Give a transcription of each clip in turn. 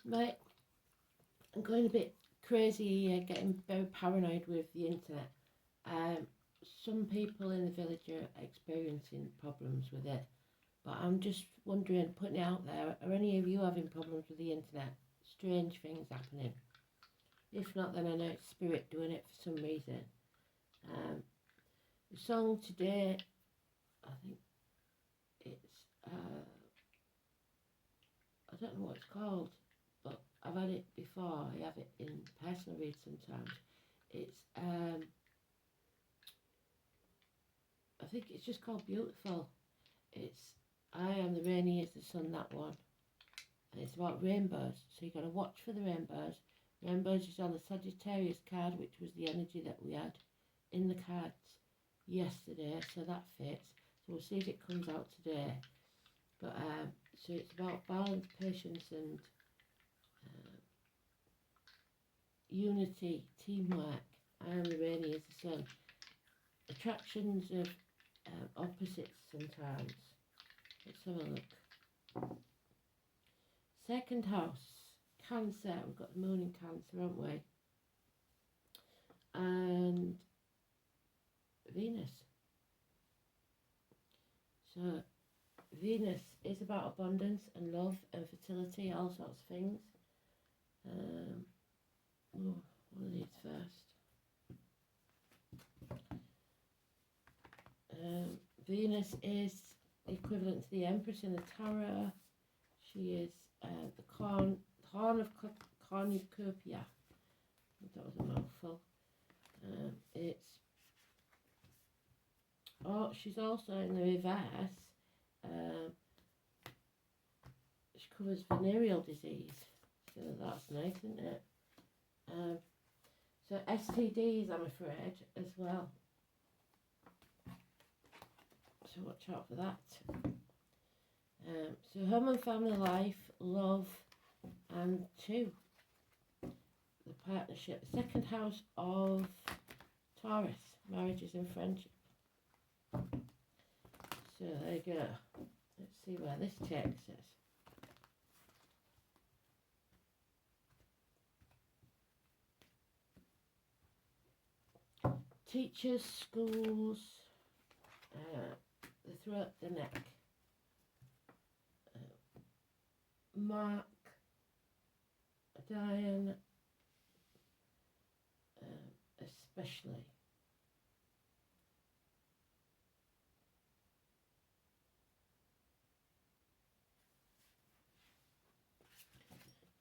Right, I'm going a bit crazy, getting very paranoid with the internet. Um, some people in the village are experiencing problems with it, but I'm just wondering, putting it out there, are any of you having problems with the internet? Strange things happening? If not, then I know it's spirit doing it for some reason. The song today, I think it's, I don't know what it's called, but I've had it before. I have it in personal read sometimes. It's, I think it's just called Beautiful. It's I Am the Rainy is the Sun, that one. And it's about rainbows. So you've got to watch for the rainbows. Rainbows is on the Sagittarius card, which was the energy that we had in the cards yesterday. So that fits. So we'll see if it comes out today. But so it's about balance, patience and unity, teamwork. I am the rainy as the sun. Attractions of opposites sometimes. Let's have a look. Second house, Cancer. We've got the moon in Cancer, haven't we? And Venus. So Venus is about abundance and love and fertility, all sorts of things. One of these first. Venus is equivalent to the Empress in the Tarot. She is the Horn of Cornucopia. That was a mouthful. She's also in the reverse. She covers venereal disease, so that's nice, isn't it? So STDs, I'm afraid, as well. So watch out for that. So home and family life, love, and 2. The partnership. The second house of Taurus, marriages and friendship. So there you go. Let's see where this takes us. Teachers, schools, the throat, the neck. Mark, Diane, especially.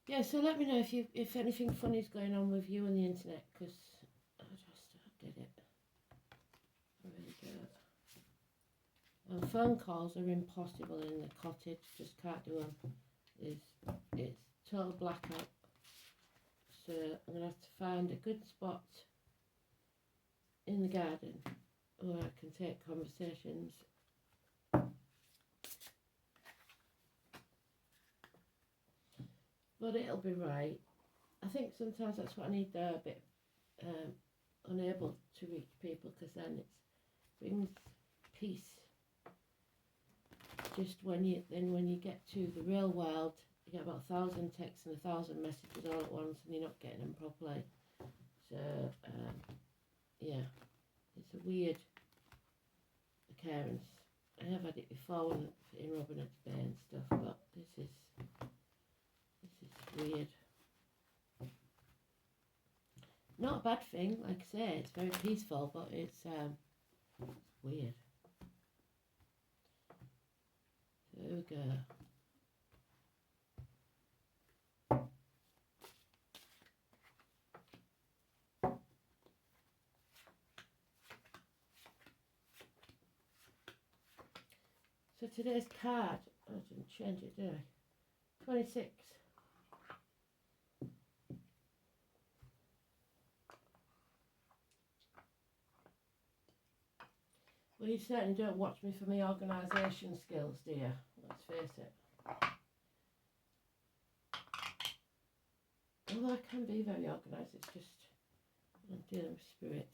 Yeah, so let me know if anything funny is going on with you on the internet, because I just did it. Really good. And phone calls are impossible in the cottage, just can't do them. It's total blackout. So I'm going to have to find a good spot in the garden where I can take conversations. But it'll be right. I think sometimes that's what I need there, a bit unable to reach people, because then it brings peace. Just when you get to the real world, you get about 1,000 texts and 1,000 messages all at once, and you're not getting them properly. So yeah, it's a weird occurrence. I have had it before when in Robinette's Bay and stuff, but this is weird. Not a bad thing, like I say, it's very peaceful, but it's weird. So there we go. So today's card, I didn't change it, did I? 26. Well, you certainly don't watch me for my organisation skills, do you? Let's face it. Although I can be very organised, it's just I'm dealing with spirit.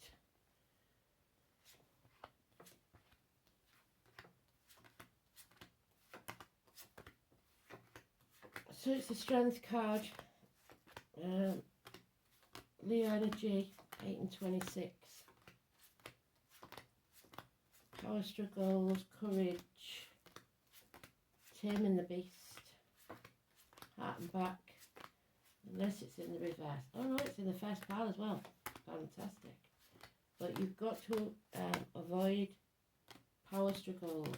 So it's a strength card. Leo energy, 8 and 26. Power struggles, courage, taming the beast, heart and back. Unless it's in the reverse. Oh no, it's in the first pile as well. Fantastic. But you've got to avoid power struggles.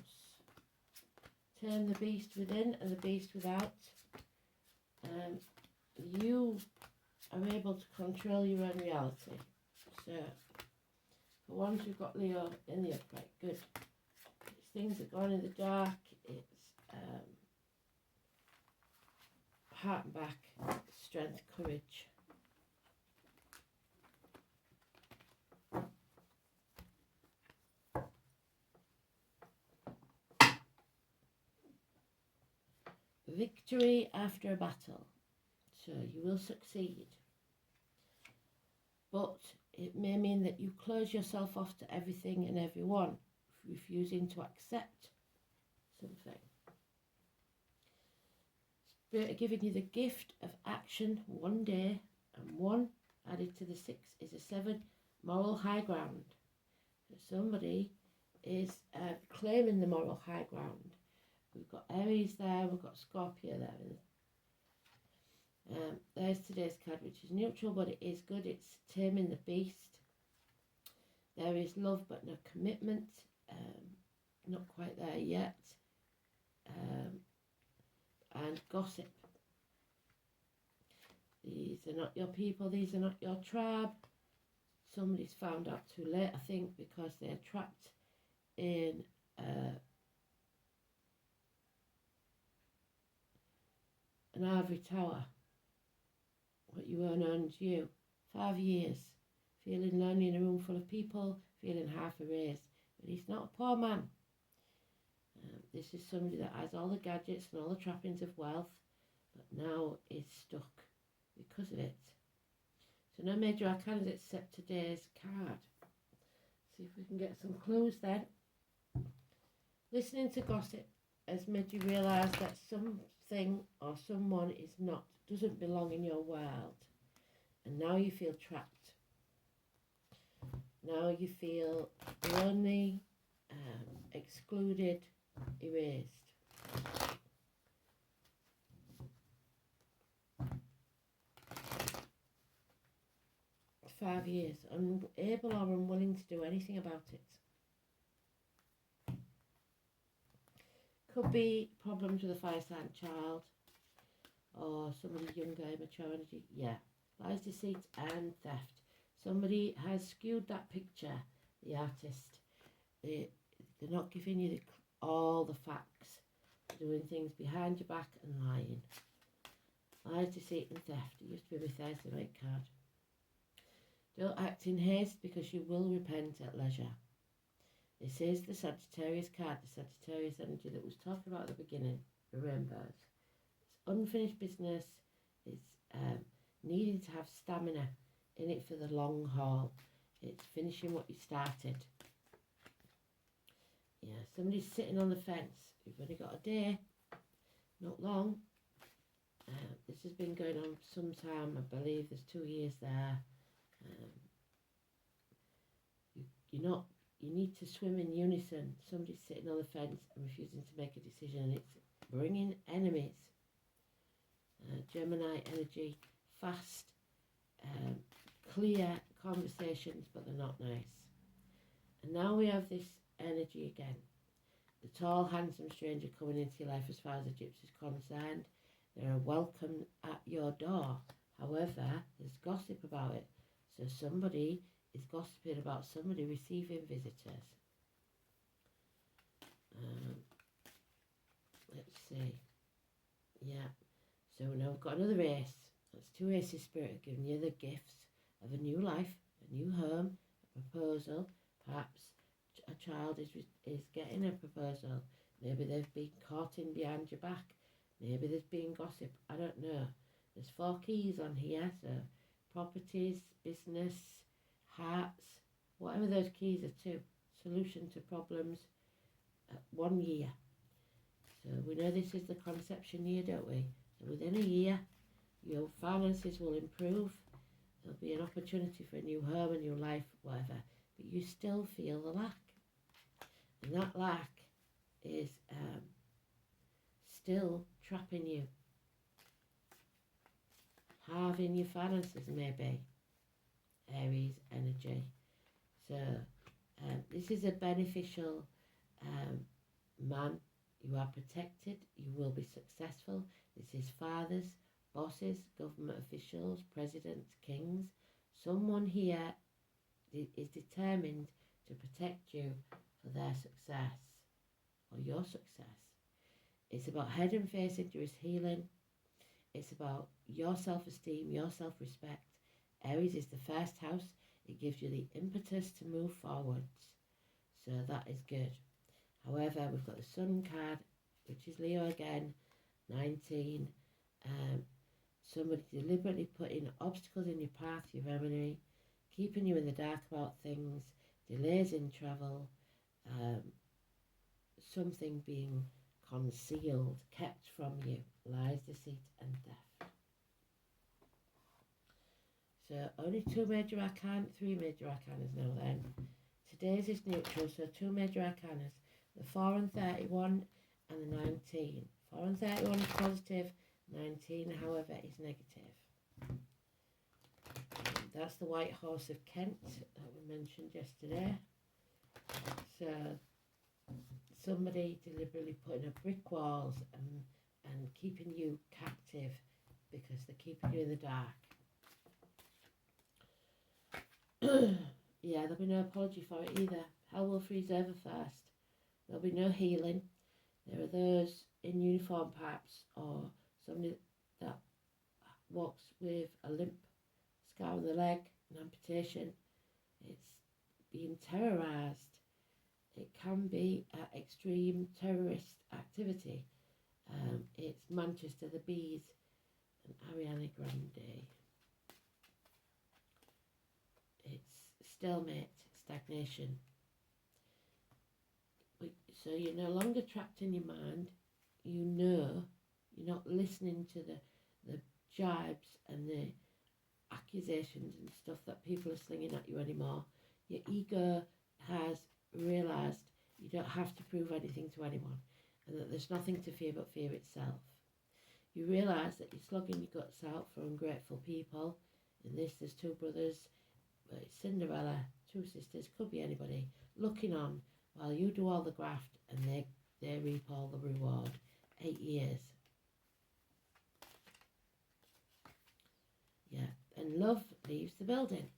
Tame the beast within and the beast without. You are able to control your own reality. So, for once you've got Leo in the upright. Good. It's things that go on in the dark. It's heart and back, strength, courage. Victory after a battle. So you will succeed. But it may mean that you close yourself off to everything and everyone, refusing to accept something. Spirit are giving you the gift of action one day, and 1 added to the 6 is a 7, moral high ground. So somebody is claiming the moral high ground. We've got Aries there, we've got Scorpio there. There's today's card, which is neutral, but it is good. It's taming the beast. There is love, but no commitment. Not quite there yet. And gossip. These are not your people. These are not your tribe. Somebody's found out too late, I think, because they're trapped in an ivory tower. What you earn earns you. 5 years. Feeling lonely in a room full of people. Feeling half erased. But he's not a poor man. This is somebody that has all the gadgets and all the trappings of wealth, but now is stuck because of it. So no major arcana except today's card. See if we can get some clues then. Listening to gossip has made you realise that something or someone doesn't belong in your world. And now you feel trapped. Now you feel lonely, excluded, erased. "5 years, unable or unwilling to do anything about it." Could be problems with a fire sign child or somebody younger, immature energy. Yeah. Lies, deceit and theft. Somebody has skewed that picture, the artist. They're not giving you all the facts. They're doing things behind your back and lying. Lies, deceit and theft. It used to be my Thursday night card. Don't act in haste because you will repent at leisure. This is the Sagittarius card, the Sagittarius energy that was talked about at the beginning, the rainbows. It's unfinished business. It's needing to have stamina in it for the long haul. It's finishing what you started. Yeah, somebody's sitting on the fence. You've only got a day, not long. This has been going on for some time. I believe there's 2 years there. You need to swim in unison. Somebody's sitting on the fence and refusing to make a decision, and it's bringing enemies. Gemini energy, fast, clear conversations, but they're not nice. And now we have this energy again. The tall, handsome stranger coming into your life as far as the gypsy is concerned. They're welcome at your door. However, there's gossip about it. So somebody is gossiping about somebody receiving visitors. Let's see. Yeah. So now we've got another ace. That's 2 aces. Spirit giving you the gifts of a new life, a new home, a proposal. Perhaps a child is getting a proposal. Maybe they've been caught in behind your back. Maybe there's been gossip. I don't know. There's 4 keys on here. So properties, business, hearts, whatever those keys are to. Solution to problems. 1 year. So we know this is the conception year, don't we? So within a year, your finances will improve. There'll be an opportunity for a new home, a new life, whatever. But you still feel the lack. And that lack is still trapping you. Halving your finances, maybe. Aries energy. So this is a beneficial man. You are protected. You will be successful. This is fathers, bosses, government officials, presidents, kings. Someone here is determined to protect you for their success or your success. It's about head and face injuries healing. It's about your self-esteem, your self-respect. Aries is the first house. It gives you the impetus to move forwards. So that is good. However, we've got the Sun card, which is Leo again, 19. Somebody deliberately putting obstacles in your path, your enemy, keeping you in the dark about things, delays in travel, something being concealed, kept from you, lies, deceit and death. So only 2 major arcana, 3 major arcanas now then. Today's is neutral, so 2 major arcanas, the 4 and 31 and the 19. 4 and 31 is positive, 19 however is negative. That's the White Horse of Kent that we mentioned yesterday. So somebody deliberately putting up brick walls and keeping you captive because they're keeping you in the dark. Yeah, there'll be no apology for it either. Hell will freeze over first. There'll be no healing. There are those in uniform perhaps, or somebody that walks with a limp, scar on the leg, an amputation. It's being terrorised. It can be extreme terrorist activity. It's Manchester, the Bees, and Ariana Grande. It's stalemate, stagnation. So you're no longer trapped in your mind. You know, you're not listening to the jibes and the accusations and stuff that people are slinging at you anymore. Your ego has realised you don't have to prove anything to anyone and that there's nothing to fear but fear itself. You realise that you're slogging your guts out for ungrateful people. In this, there's 2 brothers, but it's Cinderella, 2 sisters, could be anybody, looking on while you do all the graft and they reap all the reward. 8 years. Yeah, and love leaves the building.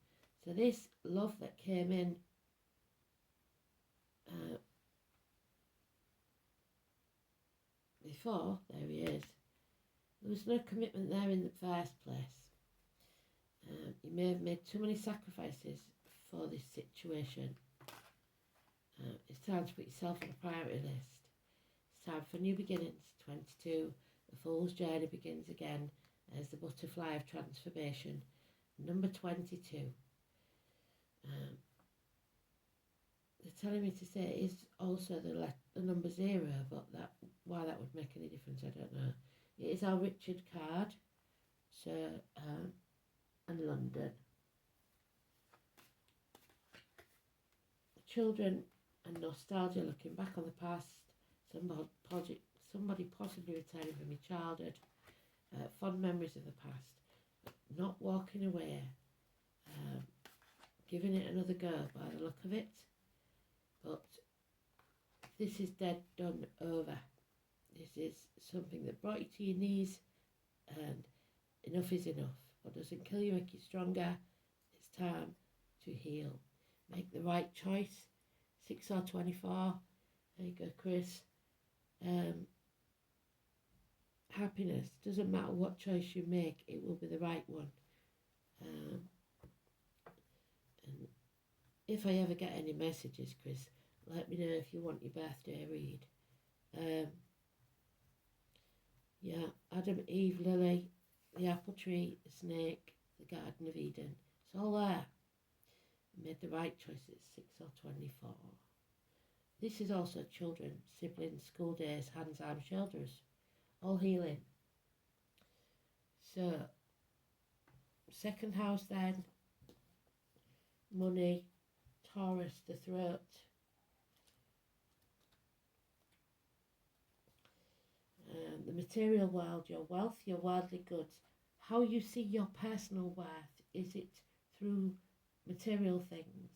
So this love that came in before, there he is. There was no commitment there in the first place. You may have made too many sacrifices for this situation. It's time to put yourself on a priority list. It's time for new beginnings. 22, the Fool's journey begins again as the butterfly of transformation. Number 22. They're telling me to say it is also the number 0, but why that would make any difference, I don't know. It is our Richard card, so and London. Children and nostalgia, looking back on the past, somebody possibly returning from your childhood, fond memories of the past, not walking away, giving it another go by the look of it. But this is dead, done, over. This is something that brought you to your knees, and enough is enough. What doesn't kill you make you stronger. It's time to heal. Make the right choice. 6 or 24. There you go, Chris. Happiness. Doesn't matter what choice you make, it will be the right one. And if I ever get any messages, Chris, let me know if you want your birthday read. Yeah, Adam, Eve, Lily, the apple tree, the snake, the Garden of Eden. It's all there. I made the right choices, 6 or 24. This is also children, siblings, school days, hands, arms, shoulders. All healing. So, second house then, money, Taurus, the throat. The material world, your wealth, your worldly goods. How you see your personal worth. Is it through material things?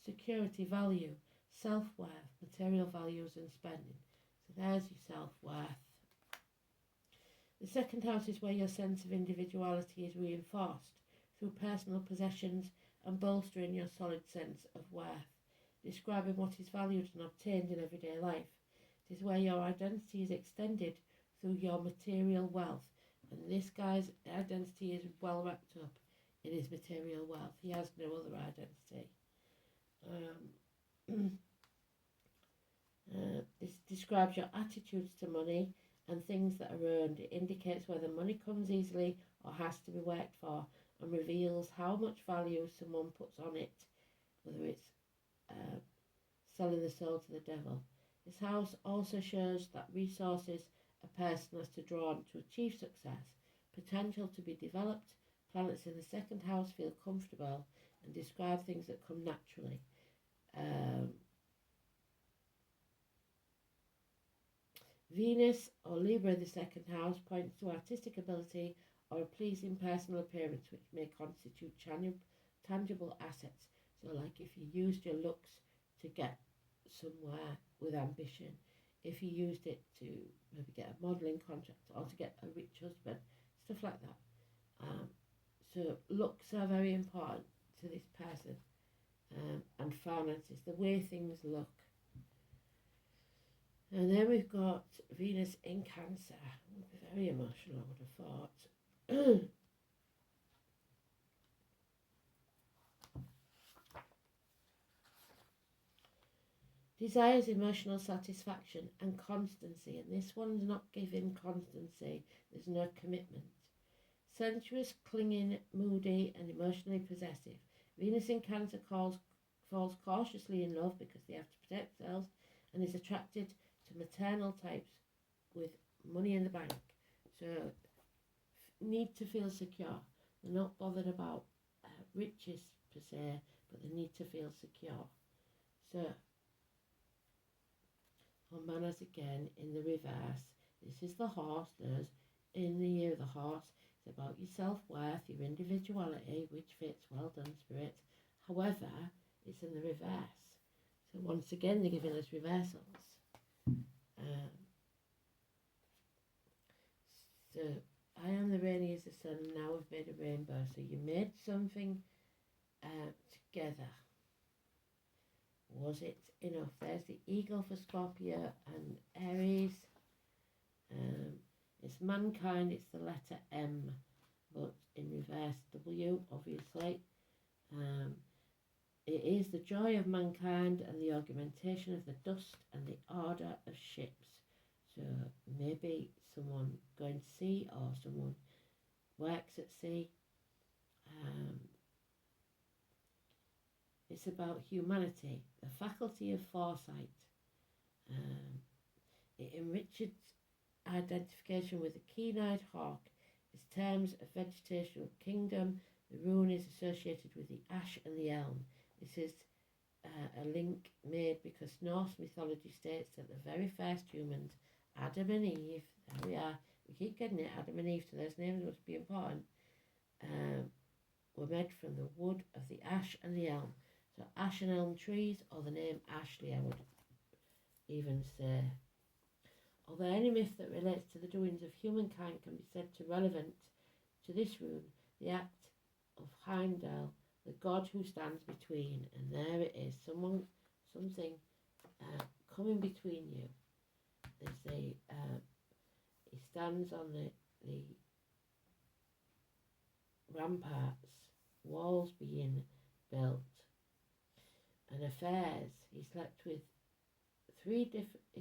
Security, value, self-worth, material values and spending. So there's your self-worth. The second house is where your sense of individuality is reinforced through personal possessions and bolstering your solid sense of worth, describing what is valued and obtained in everyday life. It is where your identity is extended through your material wealth. And this guy's identity is well wrapped up in his material wealth. He has no other identity. This describes your attitudes to money and things that are earned. It indicates whether money comes easily or has to be worked for, and reveals how much value someone puts on it, whether it's selling the soul to the devil. This house also shows that resources a person has to draw on to achieve success, potential to be developed. Planets in the second house feel comfortable and describe things that come naturally. Venus or Libra in the second house points to artistic ability or a pleasing personal appearance, which may constitute tangible assets. So like if you used your looks to get somewhere with ambition, if you used it to maybe get a modelling contract or to get a rich husband, stuff like that. So looks are very important to this person, and finances, the way things look. And then we've got Venus in Cancer. Very emotional, I would have thought. Desires emotional satisfaction and constancy, and this one's not giving constancy, there's no commitment. Sensuous, clinging, moody and emotionally possessive. Venus in Cancer falls cautiously in love because they have to protect themselves, and is attracted to maternal types with money in the bank. So need to feel secure. They're not bothered about riches per se, but they need to feel secure. So on manners again in the reverse. This is the horse. There's in the year of the horse. It's about your self-worth, your individuality, which fits. Well done, Spirit. However, it's in the reverse. So once again, they're giving us reversals. So I am the rainy as the sun, and now we've made a rainbow. So you made something together. Was it enough? There's the eagle for Scorpio and Aries. It's mankind, it's the letter M, but in reverse W, obviously. It is the joy of mankind and the augmentation of the dust and the ardour of ships. So maybe someone going to sea or someone works at sea. It's about humanity, the faculty of foresight. It enriches identification with the keen-eyed hawk. Its terms of vegetational kingdom. The rune is associated with the ash and the elm. This is a link made because Norse mythology states that the very first humans, Adam and Eve, there we are, we keep getting it, Adam and Eve, so those names must be important, were made from the wood of the ash and the elm. So ash and elm trees, or the name Ashley, I would even say. Although any myth that relates to the doings of humankind can be said to relevant to this rune, the act of Heimdall, the god who stands between, and there it is, something coming between you. They say he stands on the ramparts, walls being built, and affairs. He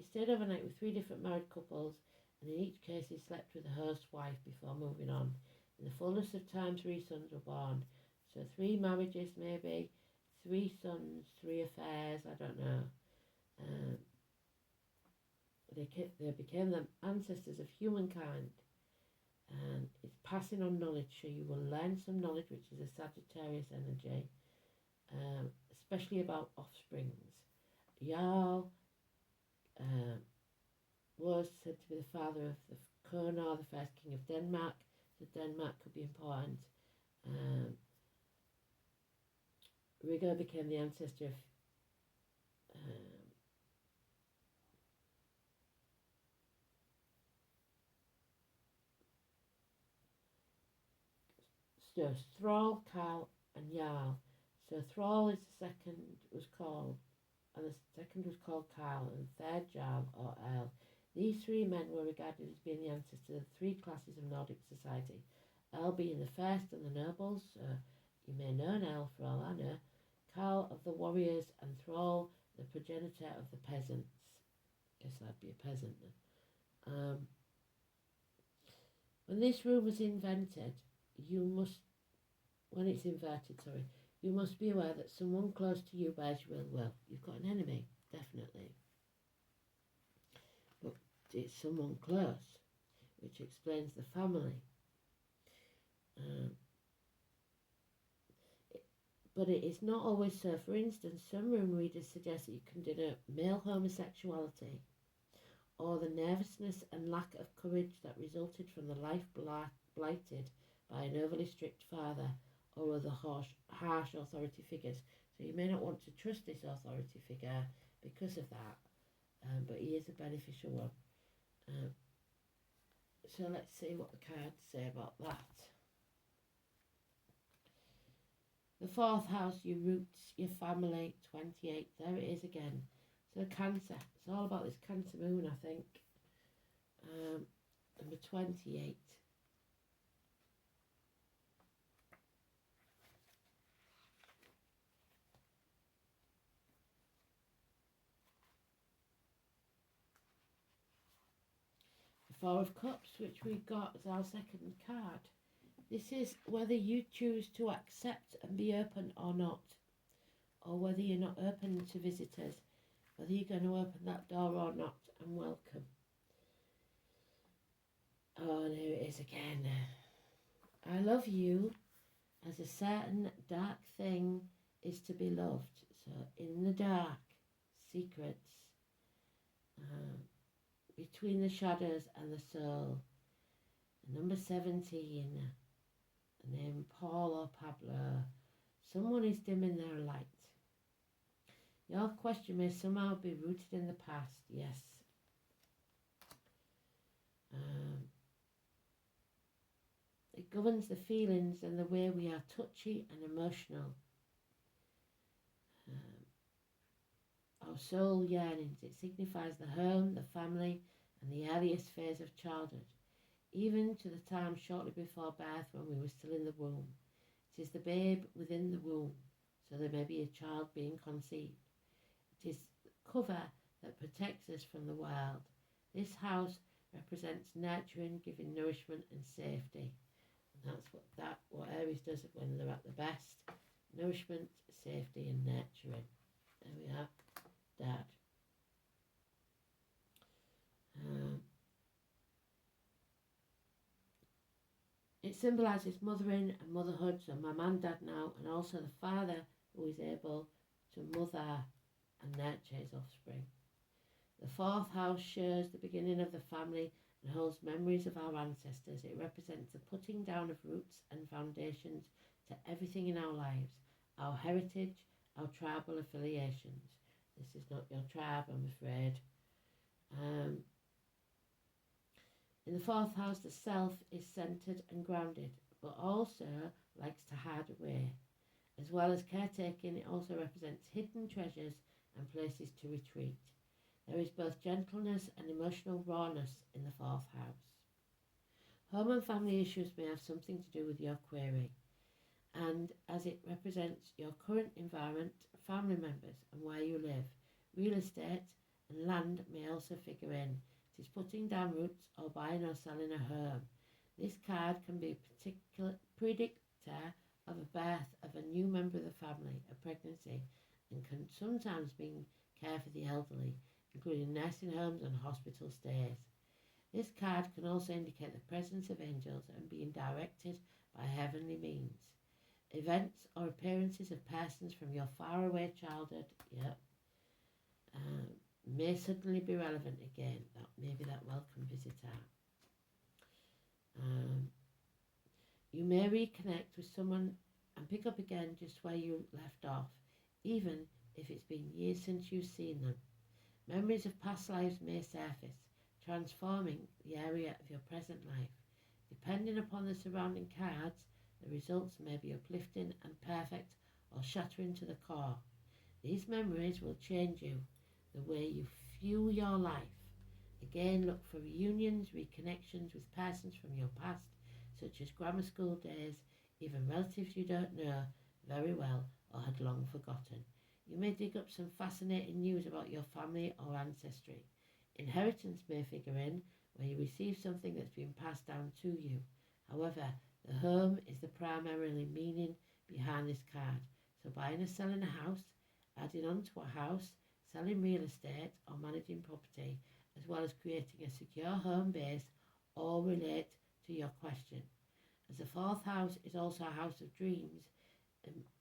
stayed overnight with 3 different married couples, and in each case he slept with the host's wife before moving on. In the fullness of time, 3 sons were born. So 3 marriages maybe, 3 sons, 3 affairs, I don't know. They became the ancestors of humankind. And it's passing on knowledge, so you will learn some knowledge, which is a Sagittarius energy, especially about offsprings. Jarl was said to be the father of the Konar, the first king of Denmark, so Denmark could be important. Rigger became the ancestor of so Thrall, Carl, and Jarl. So Thrall is the second was called, and the second was called Carl, and the third Jarl or Earl. These three men were regarded as being the ancestors of the three classes of Nordic society. Earl being the first and the nobles, you may know an Earl for all I know, Carl of the warriors, and Thrall the progenitor of the peasants. Guess I'd be a peasant then. When this rune was invented, you must be aware that someone close to you bears you ill will. You've got an enemy, definitely. But it's someone close, which explains the family. But it is not always so. For instance, some rune readers suggest that you can denote male homosexuality or the nervousness and lack of courage that resulted from the life blighted by an overly strict father or other harsh authority figures. So you may not want to trust this authority figure because of that, but he is a beneficial one. So let's see what the cards say about that. The fourth house, your roots, your family, 28. There it is again. So Cancer. It's all about this Cancer moon, I think. Number 28. The Four of Cups, which we got as our second card. This is whether you choose to accept and be open or not, or whether you're not open to visitors, whether you're going to open that door or not and welcome. Oh, and here it is again. I love you as a certain dark thing is to be loved. So in the dark, secrets, between the shadows and the soul. Number 17. The name Paul or Pablo. Someone is dimming their light. Your question may somehow be rooted in the past. Yes. It governs the feelings and the way we are touchy and emotional. Our soul yearnings. It signifies the home, the family, and the earliest phase of childhood, even to the time shortly before birth when we were still in the womb. It is the babe within the womb, so there may be a child being conceived. It is the cover that protects us from the world. This house represents nurturing, giving nourishment and safety. And that's what Aries does when they're at the best. Nourishment, safety and nurturing. There we are. Dad. It symbolises mothering and motherhood, so mum and dad now, and also the father who is able to mother and nurture his offspring. The fourth house shows the beginning of the family and holds memories of our ancestors. It represents the putting down of roots and foundations to everything in our lives, our heritage, our tribal affiliations. This is not your tribe, I'm afraid. In the fourth house, the self is centred and grounded, but also likes to hide away. As well as caretaking, it also represents hidden treasures and places to retreat. There is both gentleness and emotional rawness in the fourth house. Home and family issues may have something to do with your query, and as it represents your current environment, family members and where you live, real estate and land may also figure in. It is putting down roots or buying or selling a home. This card can be a particular predictor of a birth of a new member of the family, a pregnancy, and can sometimes mean care for the elderly, including nursing homes and hospital stays. This card can also indicate the presence of angels and being directed by heavenly means. Events or appearances of persons from your faraway childhood, may suddenly be relevant again. Maybe that welcome visitor. You may reconnect with someone and pick up again just where you left off, even if it's been years since you've seen them. Memories of past lives may surface, transforming the area of your present life. Depending upon the surrounding cards, the results may be uplifting and perfect or shattering to the core. These memories will change you, the way you view your life. Again, look for reunions, reconnections with persons from your past, such as grammar school days, even relatives you don't know very well or had long forgotten. You may dig up some fascinating news about your family or ancestry. Inheritance may figure in, where you receive something that's been passed down to you. However, the home is the primarily meaning behind this card. So buying or selling a house, adding on to a house, selling real estate or managing property, as well as creating a secure home base, all relate to your question. As the fourth house is also a house of dreams,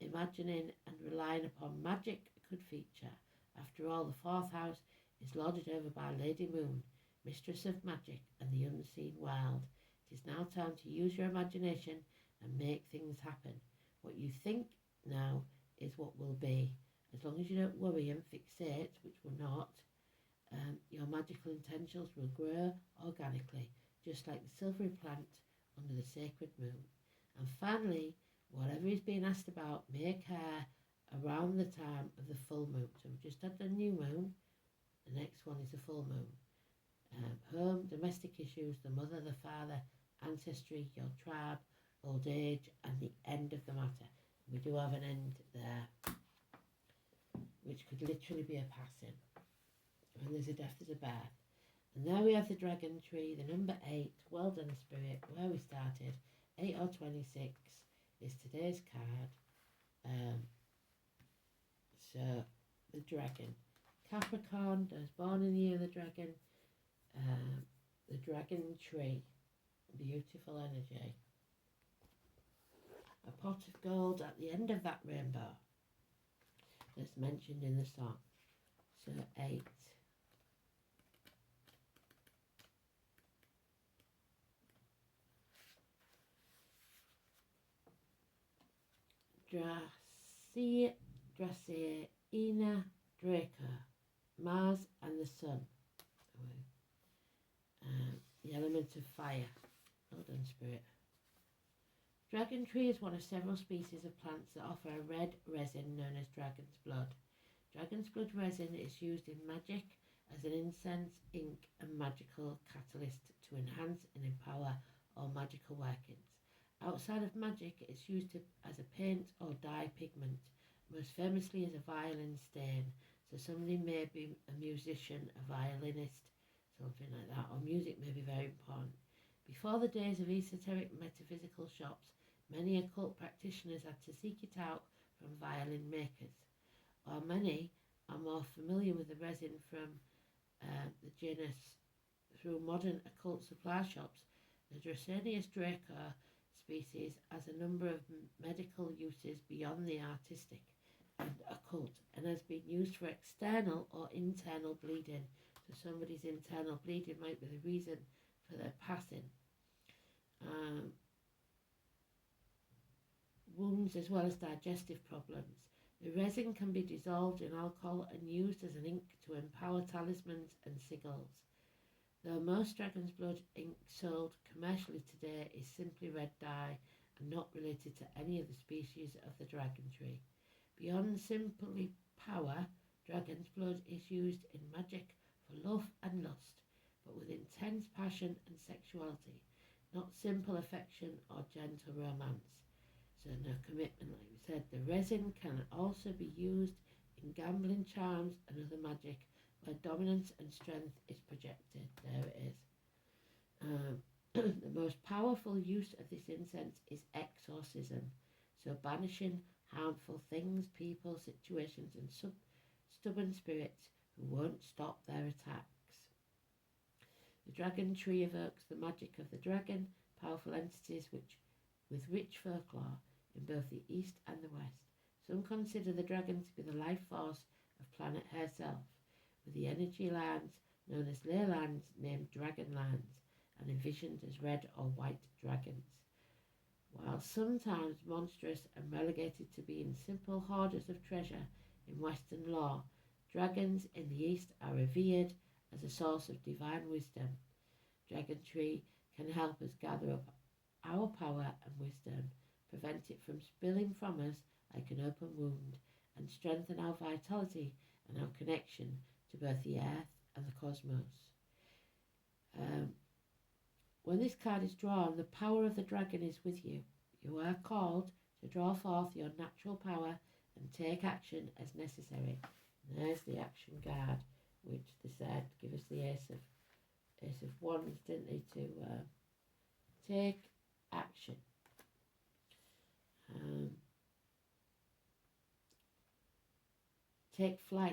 imagining and relying upon magic could feature. After all, the fourth house is lorded over by Lady Moon, mistress of magic and the unseen world. It is now time to use your imagination and make things happen. What you think now is what will be. As long as you don't worry and fixate, which we're not, your magical intentions will grow organically, just like the silvery plant under the sacred moon. And finally, whatever is being asked about may occur around the time of the full moon. So we've just had the new moon, the next one is the full moon. Home, domestic issues, the mother, the father, ancestry, your tribe, old age, and the end of the matter. We do have an end there, which could literally be a passing. When there's a death, there's a birth. And there we have the dragon tree, the number 8. Well done, Spirit, where we started. 8 or 26 is today's card. So, the dragon. Capricorn, those born in the year of the dragon. The dragon tree. Beautiful energy. A pot of gold at the end of that rainbow. That's mentioned in the song. So 8. Dracaena Draco, Mars and the Sun. The element of fire. Well done, Spirit. Dragon tree is one of several species of plants that offer a red resin known as dragon's blood. Dragon's blood resin is used in magic as an incense, ink and magical catalyst to enhance and empower all magical workings. Outside of magic, it's used as a paint or dye pigment, most famously as a violin stain. So somebody may be a musician, a violinist, something like that, or music may be very important. Before the days of esoteric metaphysical shops, many occult practitioners had to seek it out from violin makers. While many are more familiar with the resin from the genus through modern occult supply shops, the Dracaena Draco species has a number of medical uses beyond the artistic and occult, and has been used for external or internal bleeding. So somebody's internal bleeding might be the reason for their passing. Wounds as well as digestive problems. The resin can be dissolved in alcohol and used as an ink to empower talismans and sigils. Though most dragon's blood ink sold commercially today is simply red dye and not related to any of the species of the dragon tree. Beyond simply power, dragon's blood is used in magic for love and lust, but with intense passion and sexuality, not simple affection or gentle romance. So no commitment, like we said. The resin can also be used in gambling charms and other magic where dominance and strength is projected. There it is. The most powerful use of this incense is exorcism. So banishing harmful things, people, situations and stubborn spirits who won't stop their attacks. The dragon tree evokes the magic of the dragon, powerful entities with rich folklore in both the East and the West. Some consider the dragon to be the life force of planet herself, with the energy lines known as ley lines named dragon lines and envisioned as red or white dragons. While sometimes monstrous and relegated to being simple hoarders of treasure in Western lore, dragons in the East are revered as a source of divine wisdom. Dragon Tree can help us gather up our power and wisdom, prevent it from spilling from us like an open wound, and strengthen our vitality and our connection to both the earth and the cosmos. When this card is drawn, the power of the dragon is with you. You are called to draw forth your natural power and take action as necessary. And there's the action card, which they said give us the Ace of Wands, didn't they, to take action. Take flight.